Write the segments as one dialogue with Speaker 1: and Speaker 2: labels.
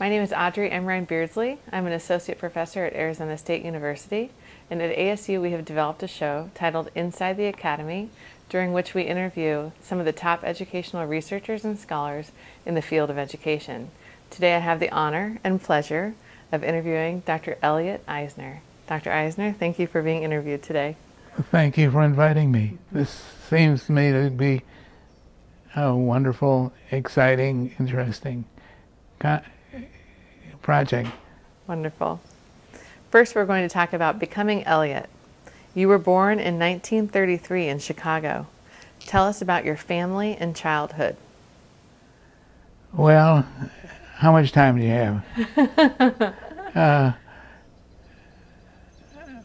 Speaker 1: My name is Audrey Emrine Beardsley. I'm an associate professor at Arizona State University, and at ASU we have developed a show titled Inside the Academy, during which we interview some of the top educational researchers and scholars in the field of education. Today I have the honor and pleasure of interviewing Dr. Elliot Eisner. Dr. Eisner, thank you for being interviewed today.
Speaker 2: Thank you for inviting me. This seems to me to be a wonderful, exciting, interesting project.
Speaker 1: Wonderful. First, we're going to talk about becoming Elliot. You were born in 1933 in Chicago. Tell us about your family and childhood.
Speaker 2: Well, how much time do you have?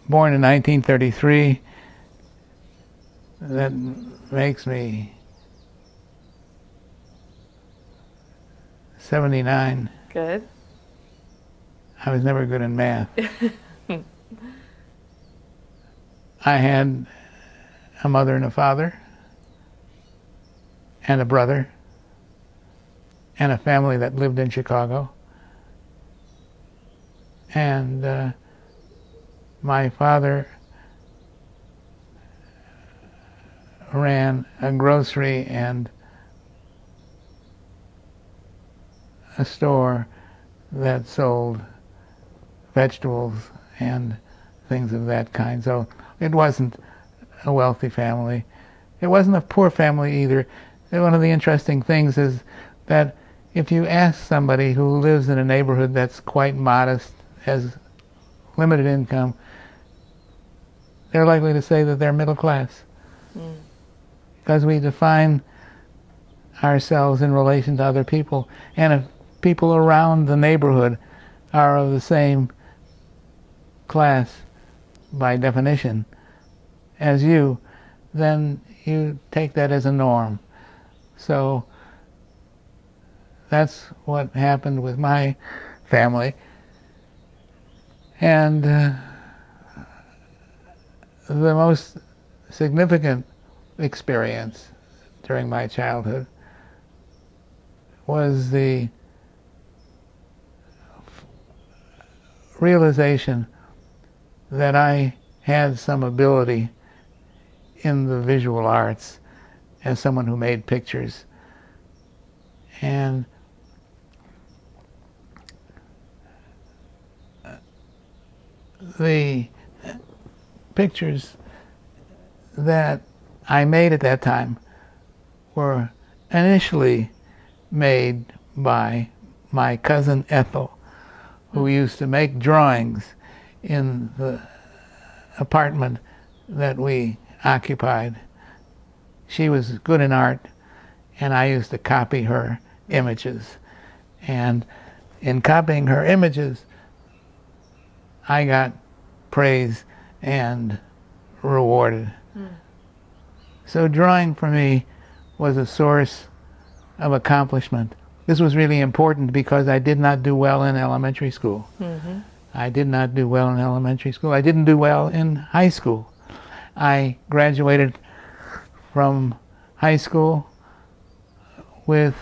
Speaker 2: Born in 1933, that makes me 79.
Speaker 1: Good.
Speaker 2: I was never good in math. I had a mother and a father, and a brother, and a family that lived in Chicago. And my father ran a grocery and a store that sold vegetables and things of that kind. So it wasn't a wealthy family. It wasn't a poor family either. And one of the interesting things is that if you ask somebody who lives in a neighborhood that's quite modest, has limited income, they're likely to say that they're middle class. Because we define ourselves in relation to other people. And if people around the neighborhood are of the same class by definition as you, then you take that as a norm. So that's what happened with my family. And the most significant experience during my childhood was the realization that I had some ability in the visual arts as someone who made pictures. And the pictures that I made at that time were initially made by my cousin Ethel, who used to make drawings in the apartment that we occupied. She was good in art, and I used to copy her images. And in copying her images, I got praise and rewarded. So drawing for me was a source of accomplishment. This was really important because I did not do well in elementary school. I did not do well in elementary school. I didn't do well in high school. I graduated from high school with,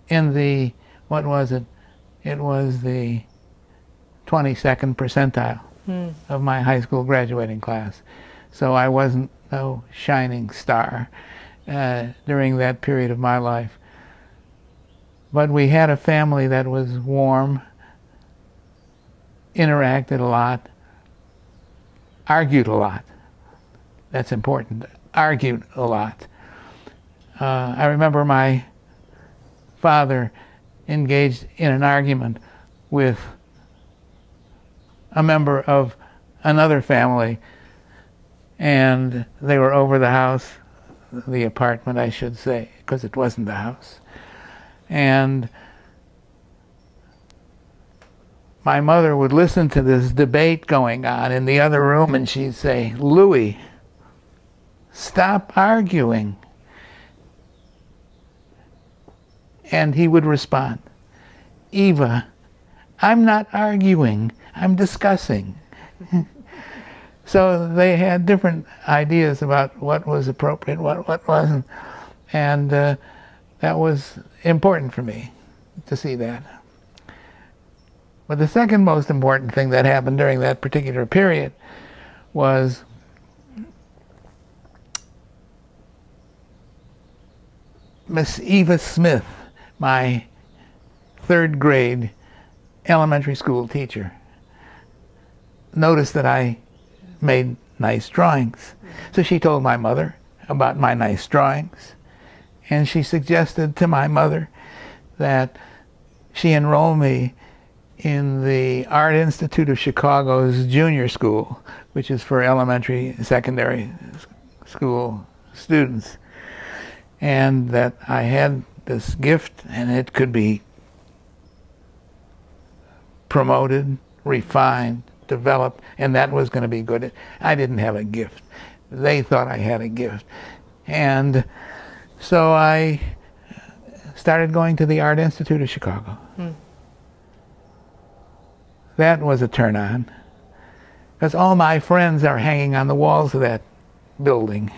Speaker 2: in the, what was it? It was the 22nd percentile of my high school graduating class. So I wasn't no shining star during that period of my life. But we had a family that was warm, interacted a lot, argued a lot. That's important. Argued a lot. I remember my father engaged in an argument with a member of another family, and they were over the house, the apartment I should say, because it wasn't the house. And my mother would listen to this debate going on in the other room, and she'd say, "Louis, stop arguing." And he would respond, "Eva, I'm not arguing, I'm discussing." So they had different ideas about what was appropriate, what wasn't. And that was important for me to see that. But the second most important thing that happened during that particular period was Miss Eva Smith, my third grade elementary school teacher, noticed that I made nice drawings. So she told my mother about my nice drawings, and she suggested to my mother that she enroll me in the Art Institute of Chicago's junior school, which is for elementary and secondary school students, and that I had this gift and it could be promoted, refined, developed, and that was going to be good. I didn't have a gift. They thought I had a gift. And so I started going to the Art Institute of Chicago. That was a turn on, because all my friends are hanging on the walls of that building.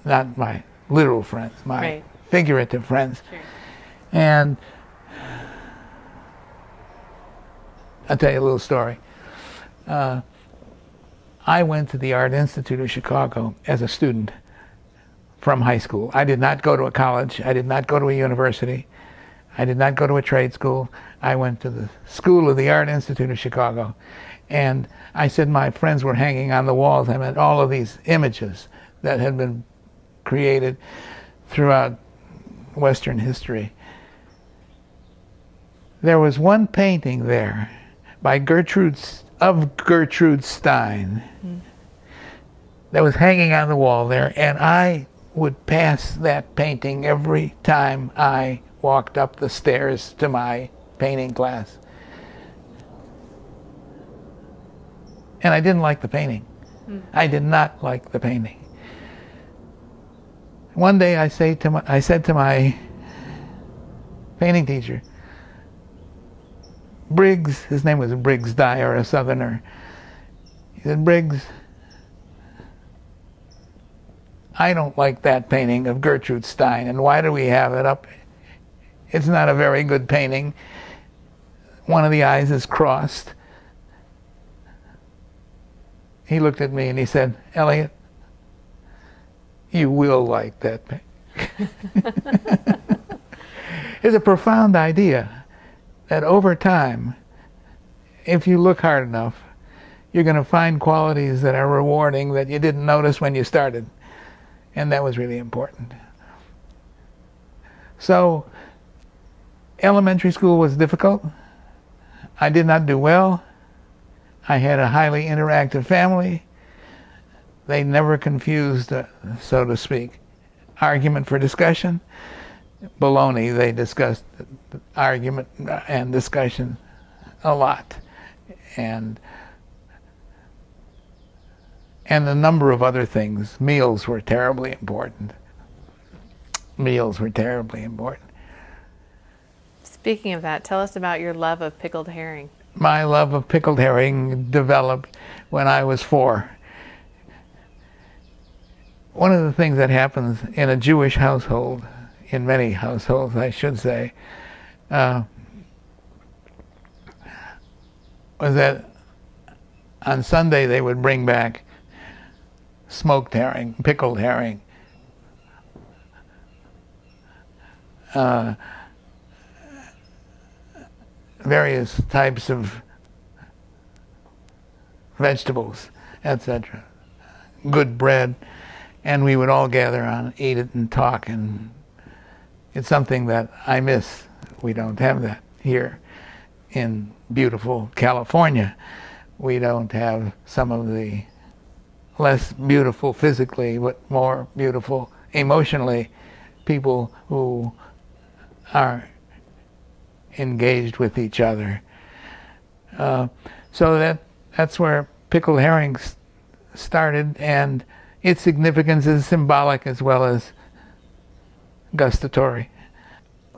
Speaker 2: Not my literal friends, my figurative friends.
Speaker 1: Sure.
Speaker 2: And I'll tell you a little story. I went to the Art Institute of Chicago as a student from high school. I did not go to a college. I did not go to a university. I did not go to a trade school. I went to the school of the Art Institute of Chicago. And I said my friends were hanging on the walls. I meant all of these images that had been created throughout Western history. There was one painting there by Gertrude Stein that was hanging on the wall there, and I would pass that painting every time I walked up the stairs to my painting class. And I didn't like the painting. I did not like the painting. One day I said to my painting teacher, Briggs, his name was Briggs Dyer, a Southerner. He said, Briggs, I don't like that painting of Gertrude Stein, and why do we have it up? It's not a very good painting. One of the eyes is crossed. He looked at me and he said, Elliot, you will like that painting. It's a profound idea that over time, if you look hard enough, you're going to find qualities that are rewarding that you didn't notice when you started. And that was really important. So, elementary school was difficult. I did not do well. I had a highly interactive family. They never confused, so to speak, argument for discussion. Baloney, they discussed argument and discussion a lot. And a number of other things. Meals were terribly important. Meals were terribly important.
Speaker 1: Speaking of that, tell us about your love of pickled herring.
Speaker 2: My love of pickled herring developed when I was 4. One of the things that happens in a Jewish household, in many households I should say, was that on Sunday they would bring back smoked herring, pickled herring, various types of vegetables, etc. Good bread, and we would all gather around, eat it, and talk. And it's something that I miss. We don't have that here in beautiful California. We don't have some of the less beautiful physically, but more beautiful emotionally, people who are engaged with each other. So that's where pickled herrings started, and its significance is symbolic as well as gustatory.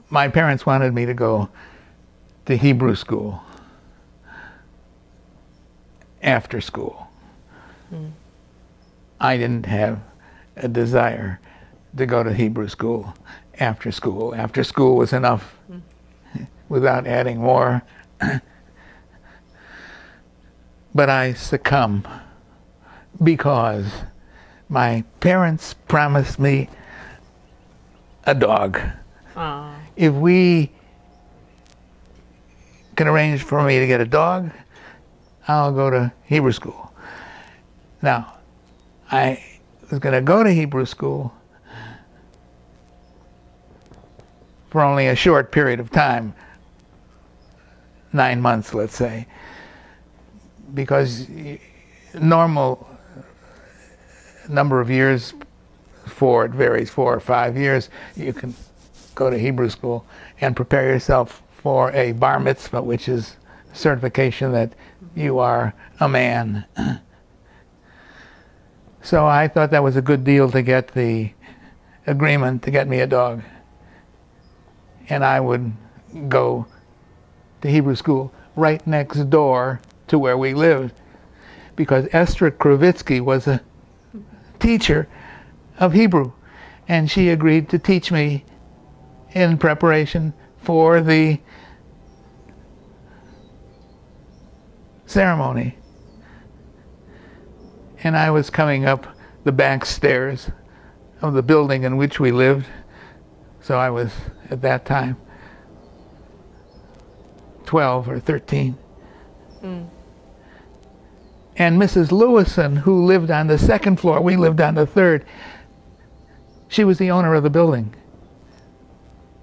Speaker 2: My parents wanted me to go to Hebrew school after school. I didn't have a desire to go to Hebrew school after school. After school was enough without adding more but I succumb because my parents promised me a dog.
Speaker 1: Aww.
Speaker 2: If we can arrange for me to get a dog, I'll go to Hebrew school. Now, I was going to go to Hebrew school for only a short period of time, 9 months, let's say, because normal number of years, it varies, 4 or 5 years, you can go to Hebrew school and prepare yourself for a bar mitzvah, which is certification that you are a man. So I thought that was a good deal to get the agreement to get me a dog. And I would go to Hebrew school right next door to where we lived, because Esther Kravitsky was a teacher of Hebrew, and she agreed to teach me in preparation for the ceremony. And I was coming up the back stairs of the building in which we lived, so I was at that time 12 or 13. And Mrs. Lewison, who lived on the second floor, we lived on the third, she was the owner of the building.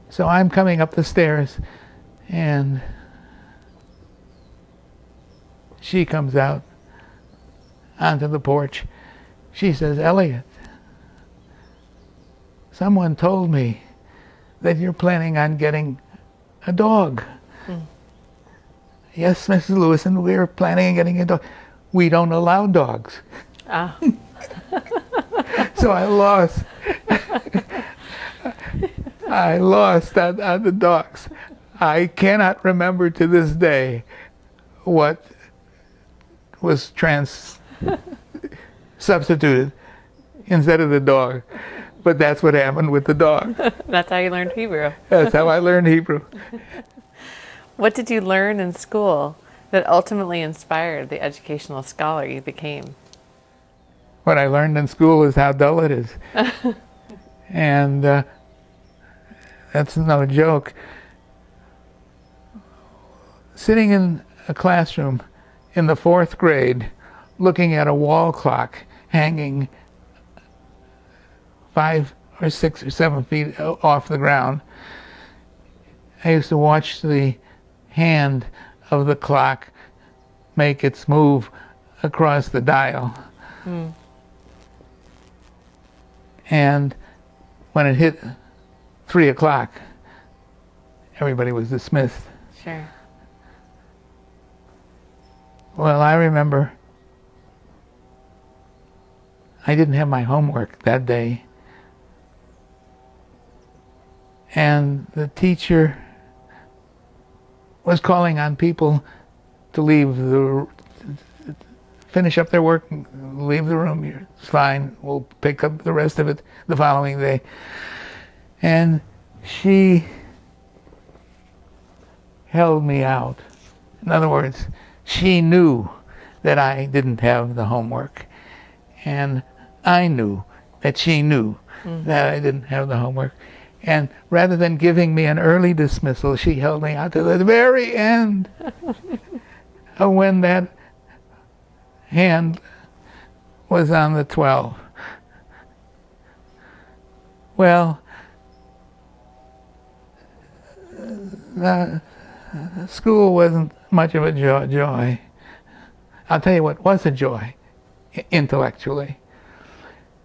Speaker 2: So I'm coming up the stairs, and she comes out onto the porch. She says, "Elliot, someone told me that you're planning on getting a dog." "Yes, Mrs. Lewison, we're planning on getting a dog." "We don't allow dogs."
Speaker 1: Ah.
Speaker 2: So I lost on the dogs. I cannot remember to this day what was substituted instead of the dog, but that's what happened with the dog.
Speaker 1: That's how you learned Hebrew.
Speaker 2: That's how I learned Hebrew.
Speaker 1: What did you learn in school that ultimately inspired the educational scholar you became?
Speaker 2: What I learned in school is how dull it is. And that's no joke. Sitting in a classroom in the 4th grade, looking at a wall clock hanging 5 or 6 or 7 feet off the ground, I used to watch the hand of the clock make its move across the dial. And when it hit 3 o'clock, everybody was dismissed.
Speaker 1: Sure.
Speaker 2: Well, I remember I didn't have my homework that day, and the teacher was calling on people to finish up their work, leave the room. It's fine, we'll pick up the rest of it the following day. And she held me out. In other words, she knew that I didn't have the homework, and I knew that she knew that I didn't have the homework. And rather than giving me an early dismissal, she held me out to the very end of when that hand was on the 12. Well, school wasn't much of a joy. I'll tell you what was a joy intellectually.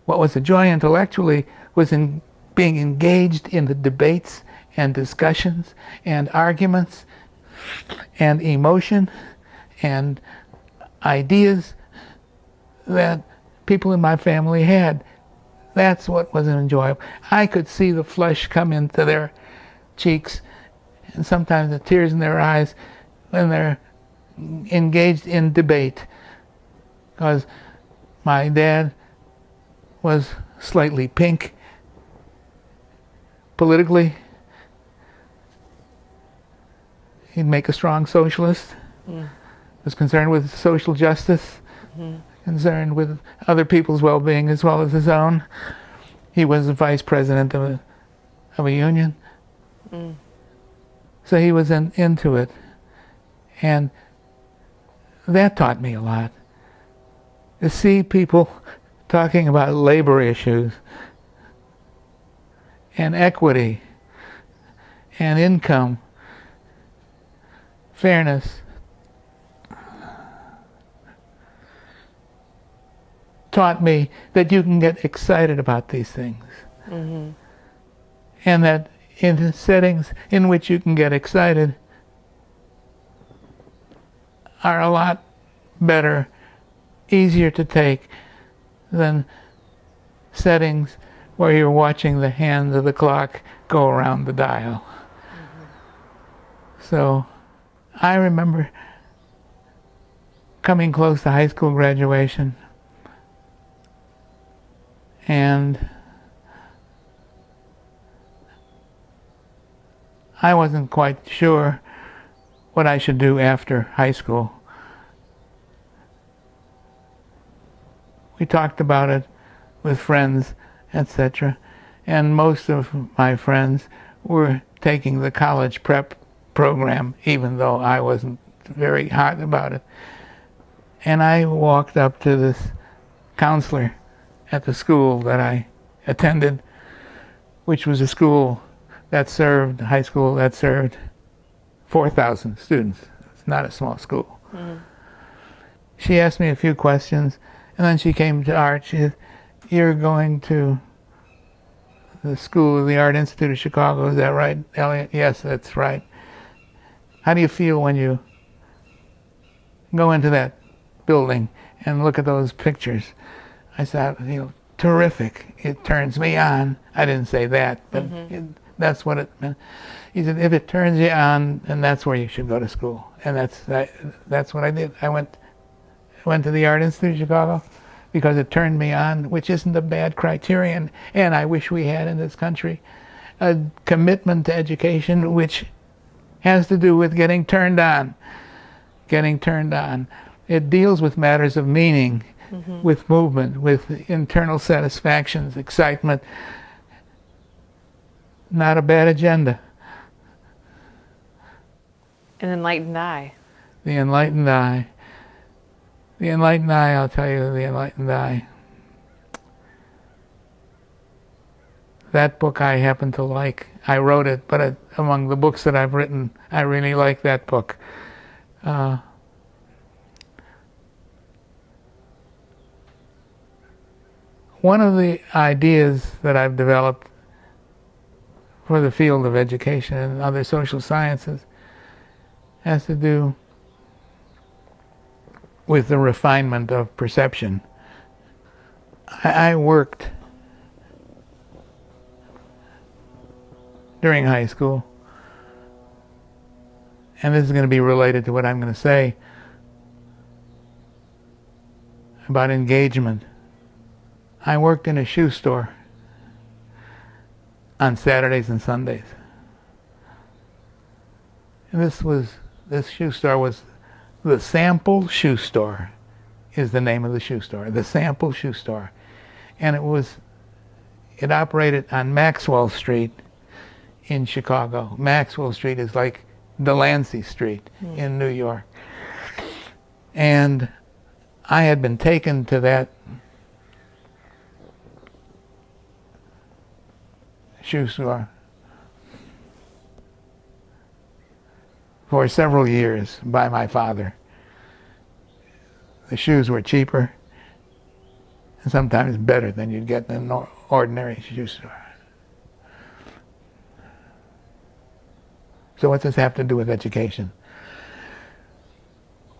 Speaker 2: What was a joy intellectually was in being engaged in the debates and discussions and arguments and emotion and ideas that people in my family had. That's what was enjoyable. I could see the flush come into their cheeks and sometimes the tears in their eyes when they're engaged in debate, because my dad was slightly pink politically. He'd make a strong socialist. was concerned with social justice, concerned with other people's well-being as well as his own. He was the vice president of a union. So he was into it. And that taught me a lot. To see people talking about labor issues and equity and income, fairness, taught me that you can get excited about these things. And that in settings in which you can get excited are a lot better, easier to take than settings where you're watching the hands of the clock go around the dial. So I remember coming close to high school graduation, and I wasn't quite sure what I should do after high school. We talked about it with friends, etc. And most of my friends were taking the college prep program, even though I wasn't very hot about it. And I walked up to this counselor at the school that I attended, which was a school that served, high school that served 4,000 students. It's not a small school. She asked me a few questions, and then she came to art. She said, "You're going to the School of the Art Institute of Chicago, is that right, Elliot?" "Yes, that's right." "How do you feel when you go into that building and look at those pictures?" I said, "I feel terrific. It turns me on." I didn't say that, but that's what it meant. He said, "If it turns you on, then that's where you should go to school." And that's what I did. I went to the Art Institute of Chicago because it turned me on, which isn't a bad criterion, and I wish we had in this country a commitment to education which has to do with getting turned on. Getting turned on. It deals with matters of meaning, with movement, with internal satisfactions, excitement. Not a bad agenda.
Speaker 1: An enlightened eye.
Speaker 2: The enlightened eye. The enlightened eye, I'll tell you, the enlightened eye. That book I happen to like. I wrote it, but among the books that I've written, I really like that book. One of the ideas that I've developed for the field of education and other social sciences has to do with the refinement of perception. I worked during high school, and this is going to be related to what I'm going to say about engagement. I worked in a shoe store on Saturdays and Sundays. And this shoe store was the Sample Shoe Store, is the name of the shoe store, the Sample Shoe Store. And it operated on Maxwell Street in Chicago. Maxwell Street is like Delancey Street in New York. And I had been taken to that shoe store for several years by my father. The shoes were cheaper and sometimes better than you'd get in an ordinary shoe store. So what does this have to do with education?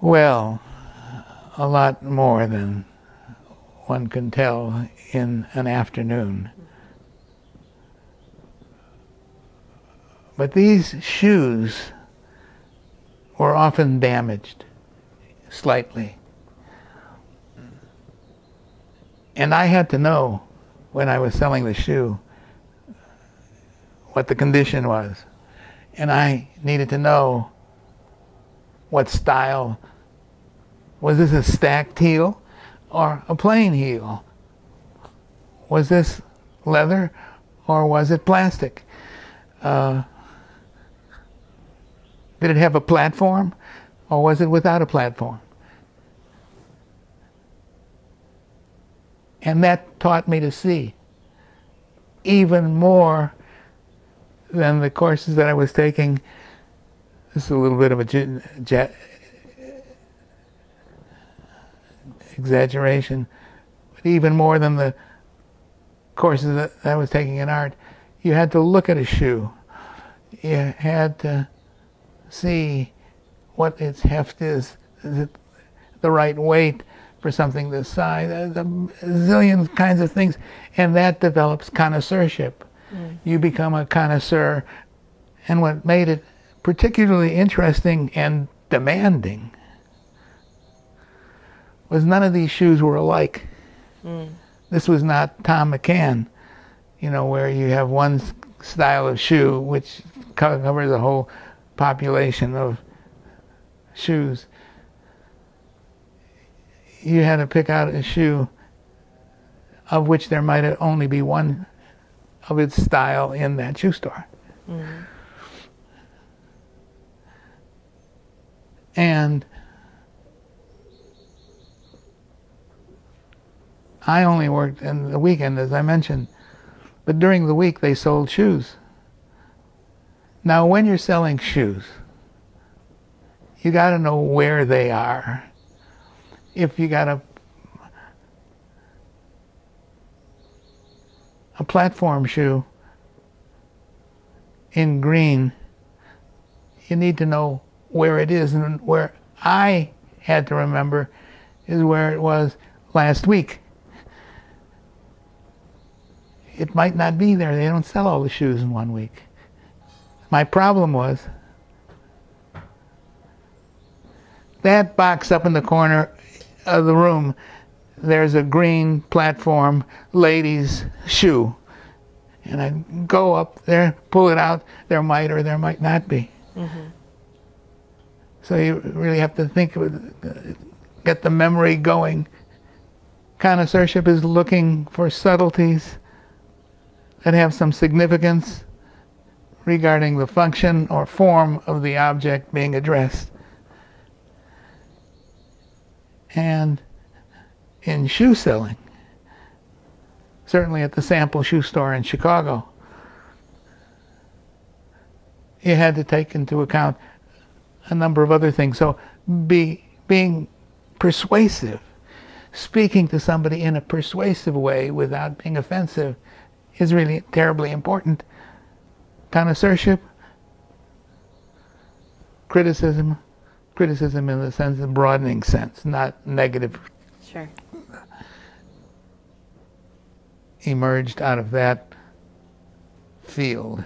Speaker 2: Well, a lot more than one can tell in an afternoon. But these shoes were often damaged slightly. And I had to know when I was selling the shoe what the condition was. And I needed to know what style Was this a stacked heel or a plain heel? Was this leather or was it plastic? Did it have a platform or was it without a platform? And that taught me to see even more than the courses that I was taking. This is a little bit of a exaggeration, but even more than the courses that I was taking in art. You had to look at a shoe. You had to see what its heft is. Is it the right weight for something this size? There's a zillion kinds of things, and that develops connoisseurship. You become a connoisseur, and what made it particularly interesting and demanding was none of these shoes were alike. This was not Tom McCann, you know, where you have one style of shoe which covers the whole population of shoes. You had to pick out a shoe of which there might only be one of its style in that shoe store. And I only worked in the weekend, as I mentioned, but during the week they sold shoes. Now, when you're selling shoes, you got to know where they are. If you got a platform shoe in green, you need to know where it is, and where I had to remember is where it was last week. It might not be there. They don't sell all the shoes in 1 week. My problem was that box up in the corner of the room. There's a green platform ladies shoe, and I go up there, pull it out. There might or there might not be. So you really have to think of it, get the memory going. Connoisseurship is looking for subtleties that have some significance regarding the function or form of the object being addressed. And in shoe selling, certainly at the Sample Shoe Store in Chicago, you had to take into account a number of other things. So being persuasive, speaking to somebody in a persuasive way without being offensive, is really terribly important. Connoisseurship, criticism in the sense of broadening sense, not negative.
Speaker 1: Sure.
Speaker 2: Emerged out of that field.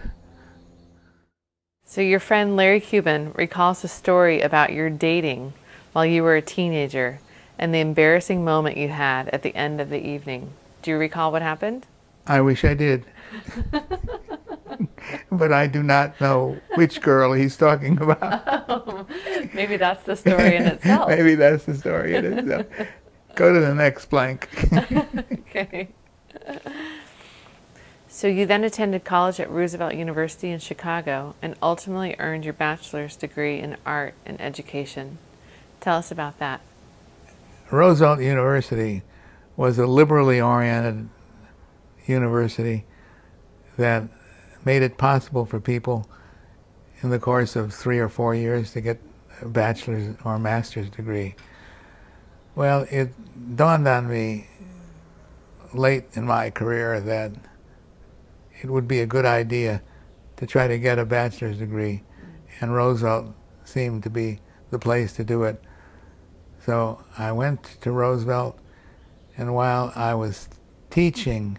Speaker 1: So your friend Larry Cuban recalls a story about your dating while you were a teenager and the embarrassing moment you had at the end of the evening. Do you recall what happened?
Speaker 2: I wish I did. But I do not know which girl he's talking about.
Speaker 1: Oh, maybe that's the story in itself.
Speaker 2: Maybe that's the story in itself. Go to the next blank.
Speaker 1: Okay. So you then attended college at Roosevelt University in Chicago and ultimately earned your bachelor's degree in art and education. Tell us about that.
Speaker 2: Roosevelt University was a liberally oriented university that made it possible for people in the course of 3 or 4 years to get a bachelor's or master's degree. Well, it dawned on me late in my career that it would be a good idea to try to get a bachelor's degree, and Roosevelt seemed to be the place to do it. So I went to Roosevelt, and while I was teaching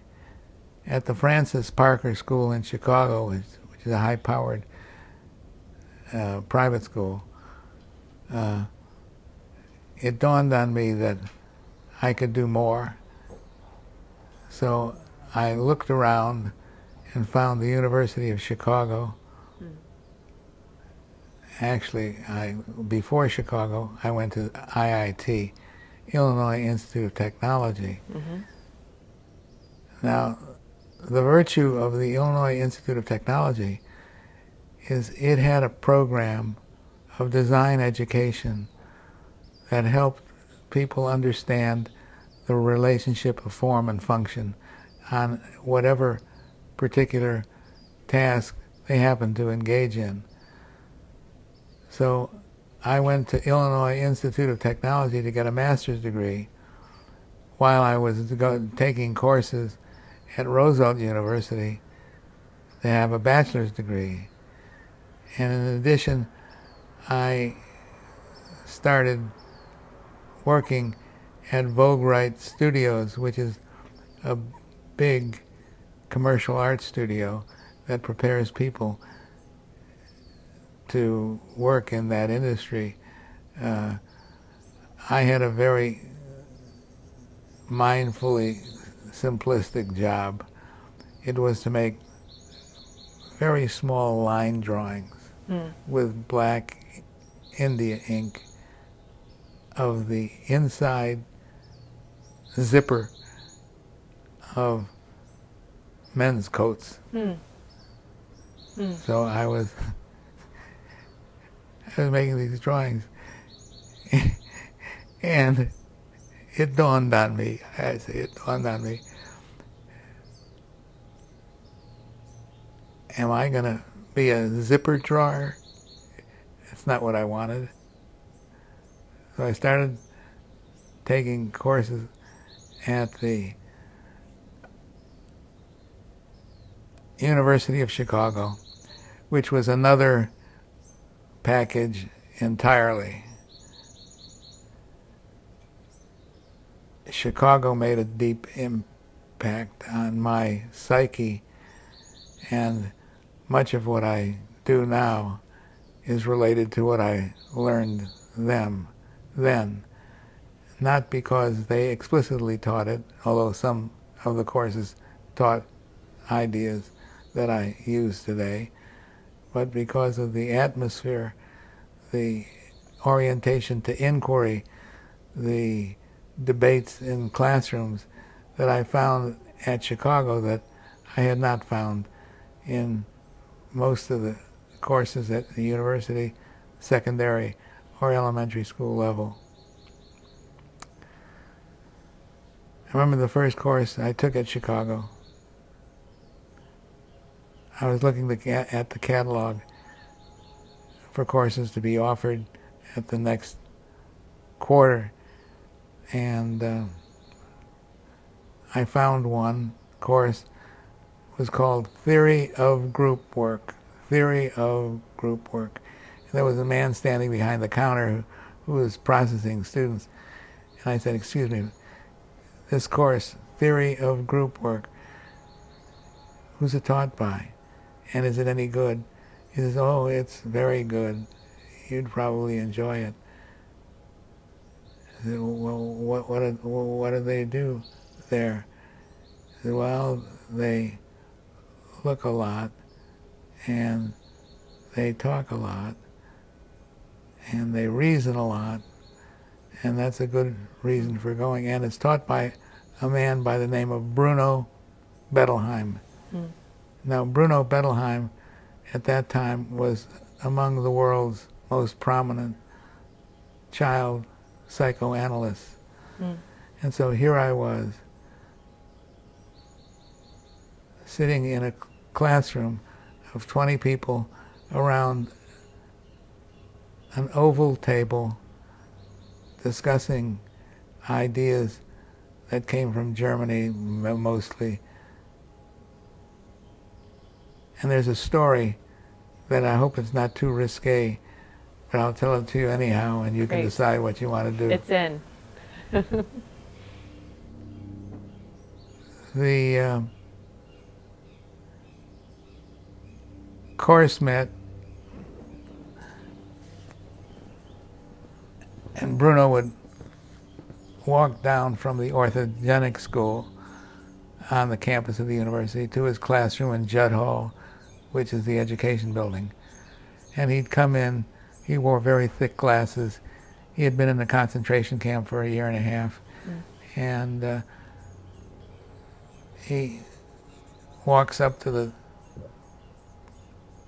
Speaker 2: at the Francis Parker School in Chicago, which is a high-powered private school, it dawned on me that I could do more. So I looked around and found the University of Chicago actually, before Chicago, I went to IIT, Illinois Institute of Technology.
Speaker 1: Mm-hmm.
Speaker 2: Now, the virtue of the Illinois Institute of Technology is it had a program of design education that helped people understand the relationship of form and function on whatever particular task they happened to engage in. So I went to Illinois Institute of Technology to get a master's degree while I was taking courses at Roosevelt University to have a bachelor's degree. And in addition, I started working at Vogue Studios, which is a big commercial art studio that prepares people to work in that industry. I had a very mindfully simplistic job. It was to make very small line drawings with black India ink of the inside zipper of men's coats. So I was making these drawings, and it dawned on me, am I going to be a zipper drawer? It's not what I wanted. So I started taking courses at the University of Chicago, which was another package entirely. Chicago made a deep impact on my psyche, and much of what I do now is related to what I learned then. Not because they explicitly taught it, although some of the courses taught ideas that I use today, but because of the atmosphere, the orientation to inquiry, the debates in classrooms that I found at Chicago that I had not found in most of the courses at the university, secondary, or elementary school level. I remember the first course I took at Chicago. I was looking at the catalog for courses to be offered at the next quarter, and I found one course. It was called Theory of Group Work. Theory of Group Work. And there was a man standing behind the counter who was processing students. And I said, excuse me, this course, Theory of Group Work, who's it taught by? And is it any good? He says, oh, it's very good. You'd probably enjoy it. I said, well, what do they do there? He said, well, they look a lot, and they talk a lot, and they reason a lot, and that's a good reason for going. And it's taught by a man by the name of Bruno Bettelheim. Now, Bruno Bettelheim at that time was among the world's most prominent child psychoanalysts. And so here I was, sitting in a classroom of 20 people around an oval table discussing ideas that came from Germany mostly. And there's a story that I hope it's not too risque, but I'll tell it to you anyhow, and you can decide what you want to do.
Speaker 1: It's in.
Speaker 2: The course met, and Bruno would walk down from the orthogenic school on the campus of the university to his classroom in Judd Hall, which is the education building. And he'd come in He wore very thick glasses. He had been in the concentration camp for a year and a half. And he walks up to the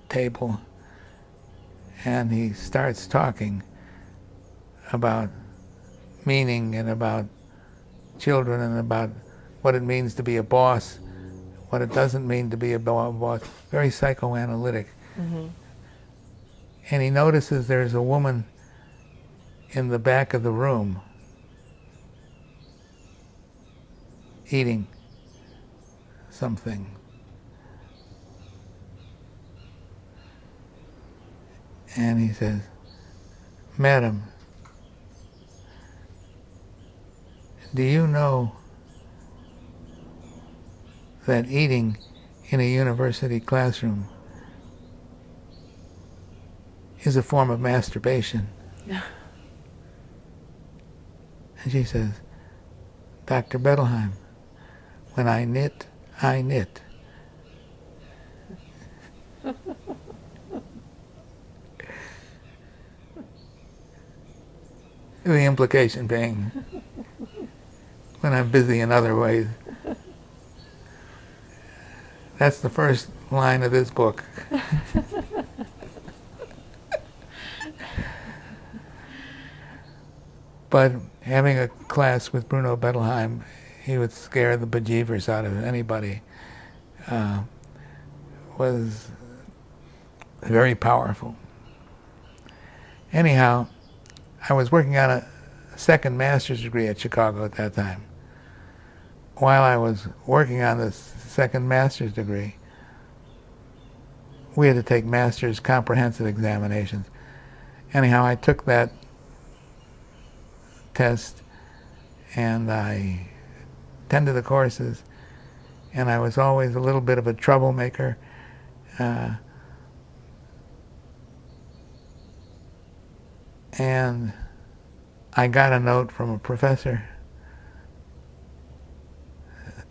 Speaker 2: table and he starts talking about meaning and about children and about what it means to be a boss, what it doesn't mean to be a boss. Very psychoanalytic. And he notices there's a woman in the back of the room eating something. And he says, "Madam, do you know that eating in a university classroom is a form of masturbation?" And she says, "Dr. Bettelheim, when I knit, I knit." The implication being, when I'm busy in other ways. That's the first line of this book. But having a class with Bruno Bettelheim, he would scare the bejeevers out of anybody, was very powerful. Anyhow, I was working on a second master's degree at Chicago at that time. While I was working on this second master's degree, we had to take master's comprehensive examinations. Anyhow, I took that test and I attended the courses, and I was always a little bit of a troublemaker. And I got a note from a professor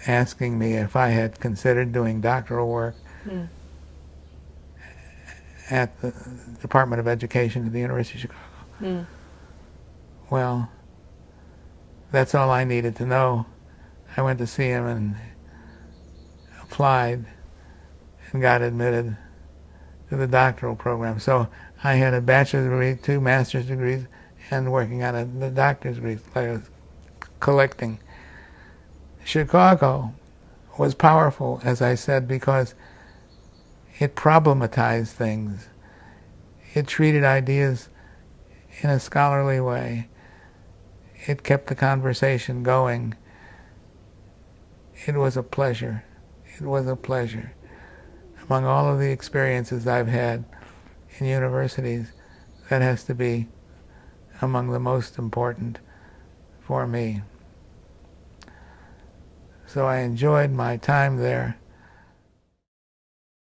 Speaker 2: asking me if I had considered doing doctoral work at the Department of Education at the University of Chicago. Well, that's all I needed to know. I went to see him and applied and got admitted to the doctoral program. So I had a bachelor's degree, 2 master's degrees, and working on the doctor's degree. I was collecting. Chicago was powerful, as I said, because it problematized things. It treated ideas in a scholarly way. It kept the conversation going. It was a pleasure. It was a pleasure. Among all of the experiences I've had in universities, that has to be among the most important for me. So I enjoyed my time there.